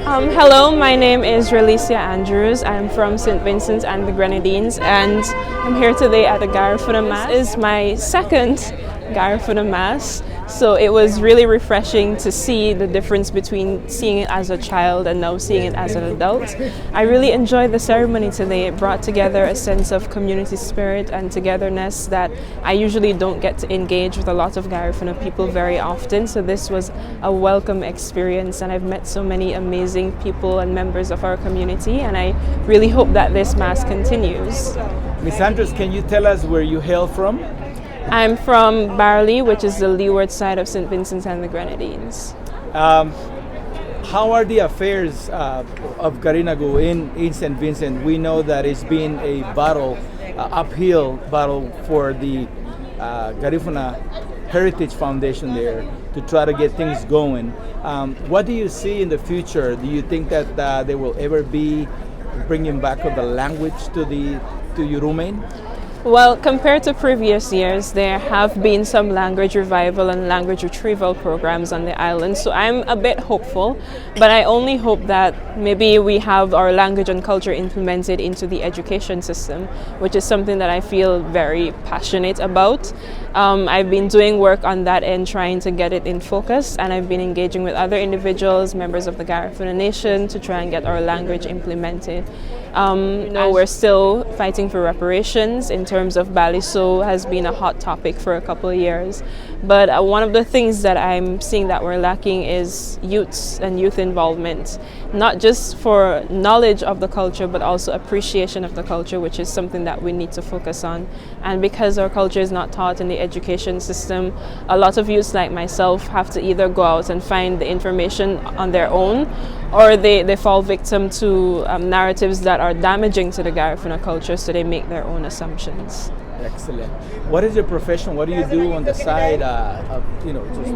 Hello, my name is Relicia Andrews. I'm from St. Vincent and the Grenadines, and I'm here today at the Garifuna Mass. This is my second Garifuna Mass, so it was really refreshing to see the difference between seeing it as a child and now seeing it as an adult. I really enjoyed the ceremony today. It brought together a sense of community spirit and togetherness that I usually don't get to engage with a lot of Garifuna people very often, so this was a welcome experience, and I've met so many amazing people and members of our community, and I really hope that this Mass continues. Ms. Andrews, can you tell us where you hail from? I'm from Barley, which is the leeward side of St. Vincent and the Grenadines. How are the affairs of Garinagu in St. Vincent? We know that it's been a battle, uphill battle for the Garifuna Heritage Foundation there to try to get things going. What do you see in the future? Do you think that there will ever be bringing back of the language to Yurumain? Well, compared to previous years, there have been some language revival and language retrieval programs on the island, so I'm a bit hopeful, but I only hope that maybe we have our language and culture implemented into the education system, which is something that I feel very passionate about. I've been doing work on that end, trying to get it in focus, and I've been engaging with other individuals, members of the Garifuna Nation, to try and get our language implemented. We're still fighting for reparations in terms of Baliso has been a hot topic for a couple of years. But one of the things that I'm seeing that we're lacking is youths and youth involvement, not just for knowledge of the culture, but also appreciation of the culture, which is something that we need to focus on. And because our culture is not taught in the education system, a lot of youths like myself have to either go out and find the information on their own, or they fall victim to narratives that are damaging to the Garifuna culture, so they make their own assumptions. Excellent. What is your profession? What do you do on the side just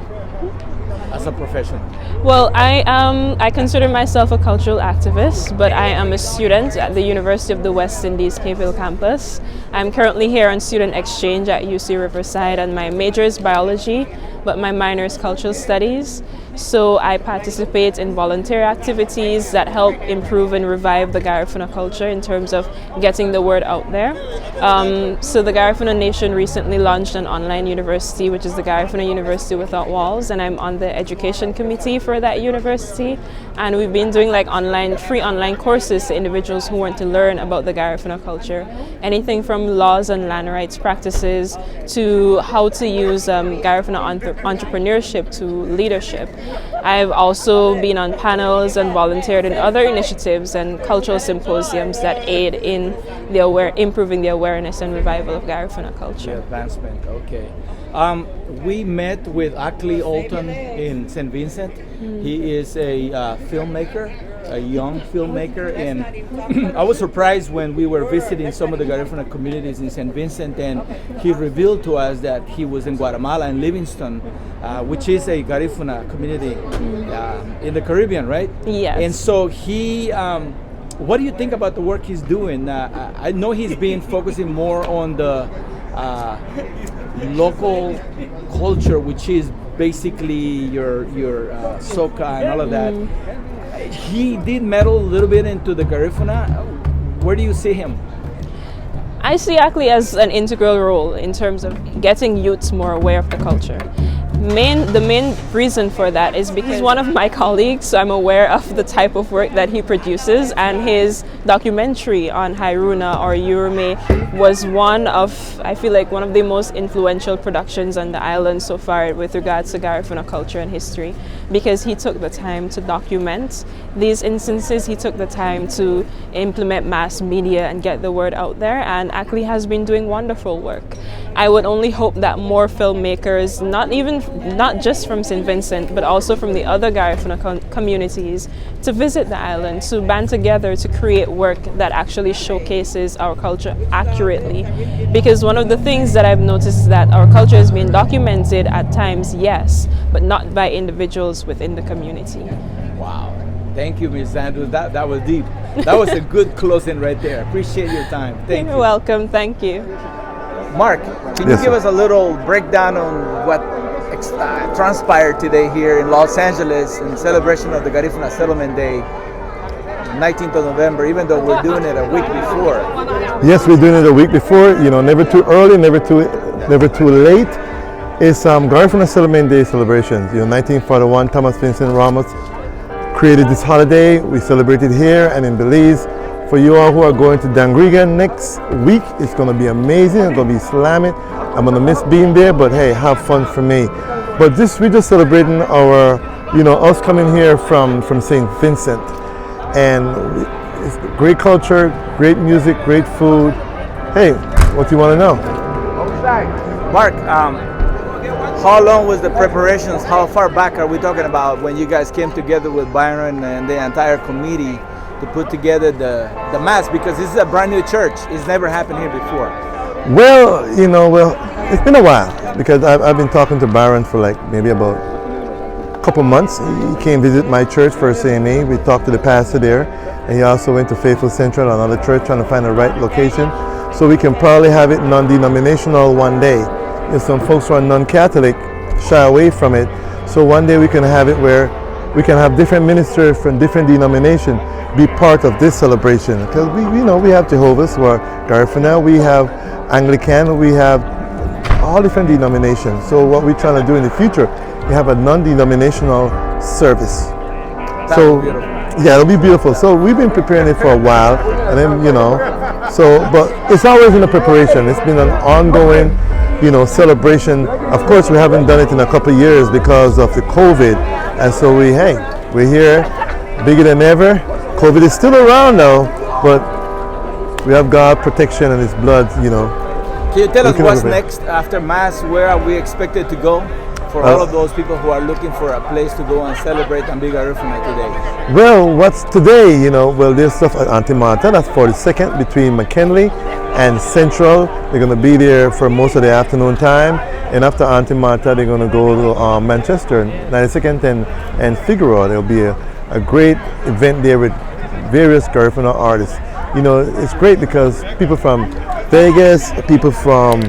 as a professional? Well, I consider myself a cultural activist, but I am a student at the University of the West Indies Cave Hill campus. I'm currently here on student exchange at UC Riverside, and my major is biology, but my minor is cultural studies. So I participate in volunteer activities that help improve and revive the Garifuna culture in terms of getting the word out there. So the Garifuna Nation recently launched an online university, which is the Garifuna University Without Walls, and I'm on the education committee for that university. And we've been doing like free online courses to individuals who want to learn about the Garifuna culture. Anything from laws and land rights practices to how to use Garifuna entrepreneurship to leadership. I've also been on panels and volunteered in other initiatives and cultural symposiums that aid in improving the awareness and revival of Garifuna culture. The advancement, okay. We met with Ackley Alton in St. Vincent. He is a filmmaker, a young filmmaker, and I was surprised when we were visiting some of the Garifuna communities in St. Vincent, and he revealed to us that he was in Guatemala and Livingston, which is a Garifuna community in the Caribbean, right? Yes. And so he, what do you think about the work he's doing? I know he's been focusing more on the local culture, which is basically your soca and all of that. He did meddle a little bit into the Garifuna. Where do you see him? I see Ackley as an integral role in terms of getting youths more aware of the culture. The main reason for that is because he's one of my colleagues, so I'm aware of the type of work that he produces, and his documentary on Hairuna or Yurume was one of the most influential productions on the island so far with regards to Garifuna culture and history, because he took the time to document these instances, he took the time to implement mass media and get the word out there, and Ackley has been doing wonderful work. I would only hope that more filmmakers, not just from St. Vincent, but also from the other Garifuna communities, to visit the island, to band together to create work that actually showcases our culture accurately. Because one of the things that I've noticed is that our culture is being documented at times, yes, but not by individuals within the community. Wow. Thank you, Ms. Andrews. That was deep. That was a good closing right there. Appreciate your time. Thank you. You're welcome. Thank you. Mark, can you give us a little breakdown on what transpired today here in Los Angeles in celebration of the Garifuna Settlement Day, 19th of November, even though we're doing it a week before. Yes, we're doing it a week before. You know, never too early, never too late. It's Garifuna Settlement Day celebrations. You know, 1941, Thomas Vincent Ramos created this holiday. We celebrate it here and in Belize. For you all who are going to Dangriga next week, it's going to be amazing. It's going to be slamming. I'm going to miss being there, but hey, have fun for me. But we're just celebrating our, you know, us coming here from St. Vincent. And it's great culture, great music, great food. Hey, what do you want to know? Mark, how long was the preparations? How far back are we talking about when you guys came together with Byron and the entire committee to put together the mass? Because this is a brand new church. It's never happened here before. Well, you know, it's been a while because I've been talking to Byron for like maybe about a couple months. He came visit my church for a CME. We talked to the pastor there, and he also went to Faithful Central, another church, trying to find the right location. So we can probably have it non-denominational one day. If some folks who are non-Catholic shy away from it, so one day we can have it where we can have different ministers from different denominations be part of this celebration. Because we have Jehovah's, who are Garifuna, we have Anglican, we have all different denominations. So what we're trying to do in the future, we have a non-denominational service. Yeah, it'll be beautiful. So we've been preparing it for a while, and then but it's always in the preparation. It's been an ongoing, celebration. Of course, we haven't done it in a couple of years because of the COVID, and so we're here, bigger than ever. COVID is still around now, but we have God's protection and His blood. Can you tell us what's next after Mass? Where are we expected to go? For all of those people who are looking for a place to go and celebrate and be Garifuna today. Well, what's today, there's stuff at Auntie Martha, that's 42nd between McKinley and Central. They're going to be there for most of the afternoon time. And after Auntie Martha, they're going to go to Manchester, 92nd and Figueroa. There'll be a great event there with various Garifuna artists. It's great because people from Vegas, people from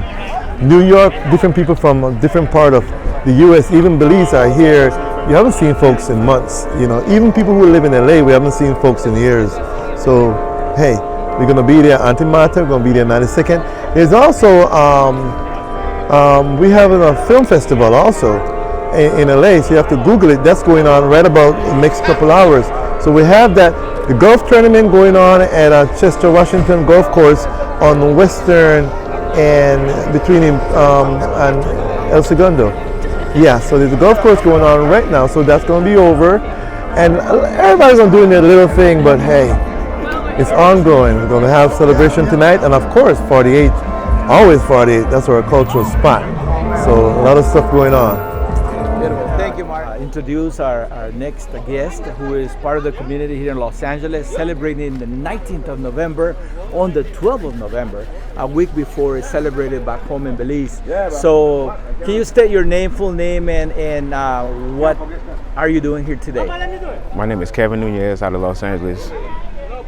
New York, different people from a different part of the U.S., even Belize are here. You haven't seen folks in months. Even people who live in LA, we haven't seen folks in years. So, hey, we're going to be there. Auntie Martha, we're going to be there 92nd. There's also, we have a film festival also in LA, so you have to Google it. That's going on right about the next couple hours. So we have the golf tournament going on at Chester, Washington Golf Course on Western and between and El Segundo. Yeah, so there's a golf course going on right now, so that's going to be over. And everybody's doing their little thing, but hey, it's ongoing. We're going to have celebration tonight, and of course, 48, always 48, that's our cultural spot. So a lot of stuff going on. Beautiful. Thank you, Mark. Introduce our next guest, who is part of the community here in Los Angeles, celebrating the 19th of November on the 12th of November, a week before it's celebrated back home in Belize. So can you state your name, full name, and what are you doing here today? My name is Kevin Nuñez out of Los Angeles.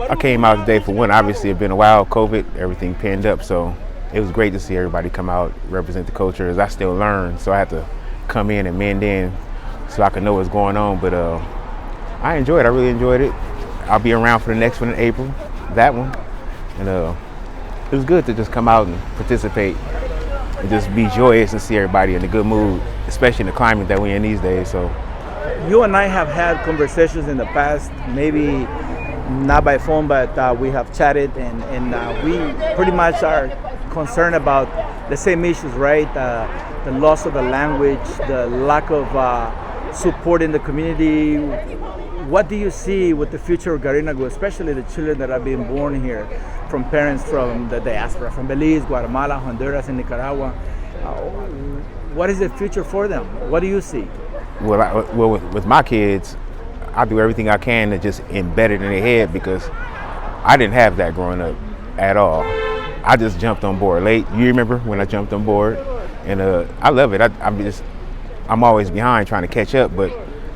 I came out today for one. Obviously, it's been a while, COVID, everything pinned up, so it was great to see everybody come out, represent the culture, as I still learn, so I had to come in and mend in so I can know what's going on. But I enjoyed it. I really enjoyed it. I'll be around for the next one in April, that one. And it was good to just come out and participate and just be joyous and see everybody in a good mood, especially in the climate that we're in these days. So, you and I have had conversations in the past, maybe not by phone, but we have chatted, and we pretty much are concerned about the same issues, right? The loss of the language, the lack of support in the community. What do you see with the future of Garinagu, especially the children that are being born here from parents from the diaspora, from Belize, Guatemala, Honduras, and Nicaragua? What is the future for them? What do you see? Well, with my kids, I do everything I can to just embed it in their head, because I didn't have that growing up at all. I just jumped on board late. You remember when I jumped on board? And I love it. I'm always behind trying to catch up, but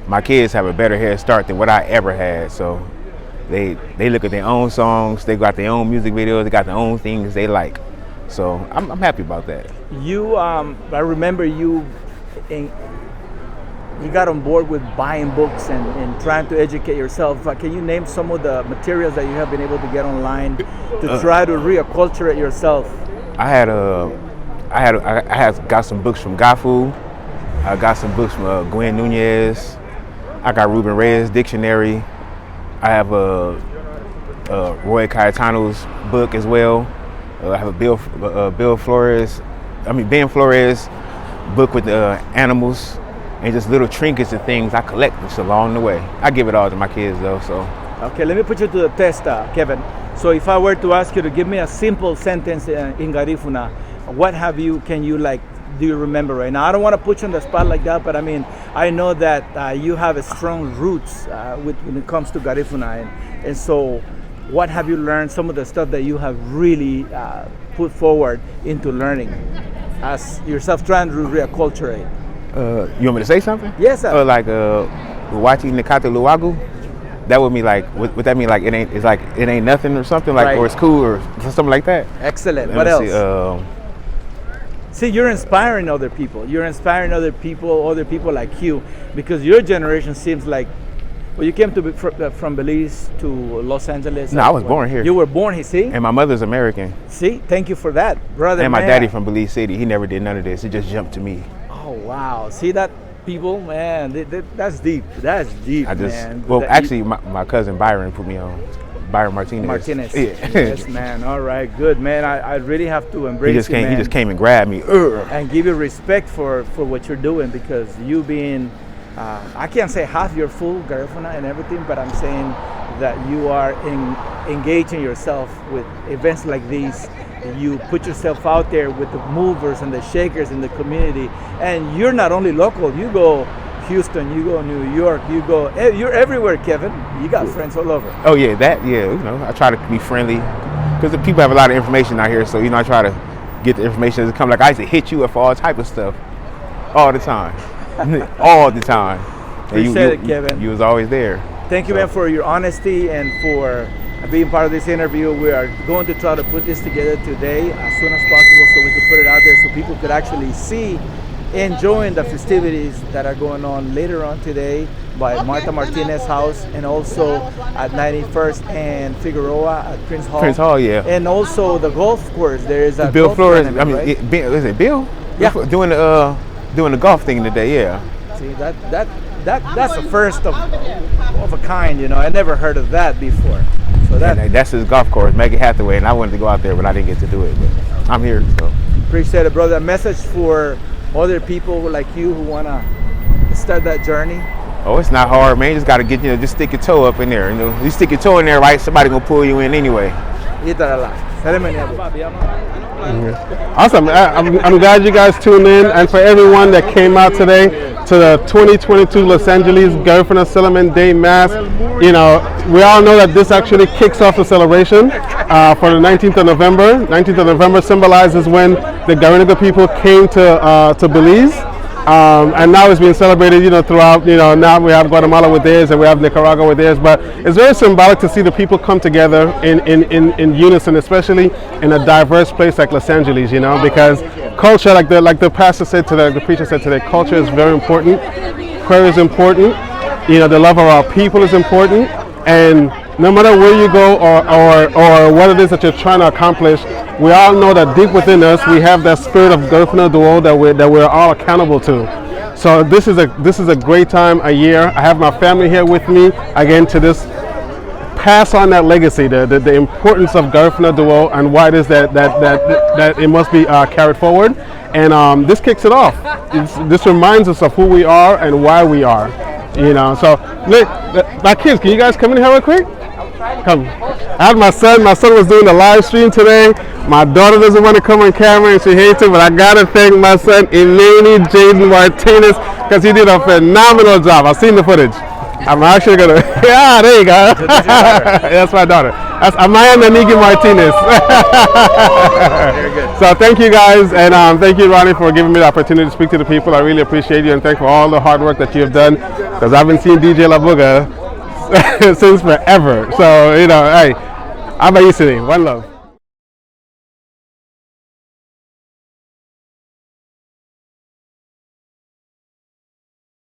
my kids have a better head start than what I ever had. So they look at their own songs, they got their own music videos, they got their own things they like. So I'm happy about that. I remember you you got on board with buying books and trying to educate yourself. Can you name some of the materials that you have been able to get online to try to reacculturate yourself? I had got some books from Gafu. I got some books from Gwen Nuñez. I got Ruben Reyes Dictionary. I have Roy Cayetano's book as well. I have a Ben Flores book with animals and just little trinkets and things I collect just along the way. I give it all to my kids though. So. Okay, let me put you to the test, Kevin. So if I were to ask you to give me a simple sentence in Garifuna, what do you remember right now? I don't want to put you on the spot like that, but I mean, I know that you have a strong roots when it comes to Garifuna, and so what have you learned? Some of the stuff that you have really put forward into learning as yourself trying to reacculturate. You want me to say something? Yes, sir. Like Wachi Nikata Luagu. That would mean like, would that mean like it ain't nothing or something like, right. Or it's cool or something like that? Excellent. What else? See, you're inspiring other people. You're inspiring other people like you, because your generation seems like, well, you came from Belize to Los Angeles. No, I was born here. You were born here, see? And my mother's American. See, thank you for that, brother. And my daddy from Belize City. He never did none of this. He just jumped to me. Oh, wow. See that, people? Man, that's deep. That's deep, man. Well, actually, my cousin Byron put me on. Byron Martinez. Yeah. Yes, man. All right, good, man. I really have to embrace you, man. He just came and grabbed me. And give you respect for what you're doing, because you being, I can't say half your full Garifuna and everything, but I'm saying that you are engaging yourself with events like these. You put yourself out there with the movers and the shakers in the community, and you're not only local. You go Houston, you go New York, you're everywhere, Kevin. You got friends all over. Oh yeah, I try to be friendly, because the people have a lot of information out here, so I try to get the information as it comes. Like I used to hit you for all type of stuff all the time. All the time. Appreciate it, Kevin. You was always there. Thank you, man, for your honesty and for being part of this interview. We are going to try to put this together today as soon as possible, so we could put it out there so people could actually see, enjoying the festivities that are going on later on today by Martha Martinez house, and also at 91st and Figueroa at Prince Hall. Prince Hall, yeah. And also the golf course. There is a Bill Flores. I mean, right? Is it Bill? Yeah. Doing the golf thing today, yeah. See, that's the first of a kind, I never heard of that before. So that's his golf course, Maggie Hathaway, and I wanted to go out there, but I didn't get to do it. But I'm here, so. Appreciate it, brother. A message for other people like you who want to start that journey? Oh, it's not hard, man. You just got to get, just stick your toe up in there. You stick your toe in there, right? Somebody gonna pull you in anyway. Awesome. I'm glad you guys tuned in, and for everyone that came out today to the 2022 Los Angeles Garifuna Day Mass. We all know that this actually kicks off the celebration for the 19th of November. 19th of November symbolizes when the Garifuna people came to Belize. And now it's being celebrated, throughout, now we have Guatemala with theirs and we have Nicaragua with theirs, but it's very symbolic to see the people come together in unison, especially in a diverse place like Los Angeles, because culture, like the pastor said today, the preacher said today, culture is very important, prayer is important, the love of our people is important, and no matter where you go or what it is that you're trying to accomplish, we all know that deep within us we have that spirit of Garifuna Duo that we're all accountable to. So this is a great time a year. I have my family here with me again to just pass on that legacy, the importance of Garifuna Duo and why it is that it must be carried forward. And this kicks it off. This reminds us of who we are and why we are. So look, my kids, can you guys come in here real quick? Come. I had my son was doing the live stream today. My daughter doesn't want to come on camera and she hates it, but I gotta thank my son, Eleni Jaden Martinez, because he did a phenomenal job. I've seen the footage. I'm actually gonna, yeah, there you go. That's my daughter. That's Amaya Nanigi Martinez. Very good. So thank you guys, and thank you, Ronnie, for giving me the opportunity to speak to the people. I really appreciate you, and thank you for all the hard work that you have done, because I haven't seen DJ La Buga since forever. So, hey, how about you today? One love.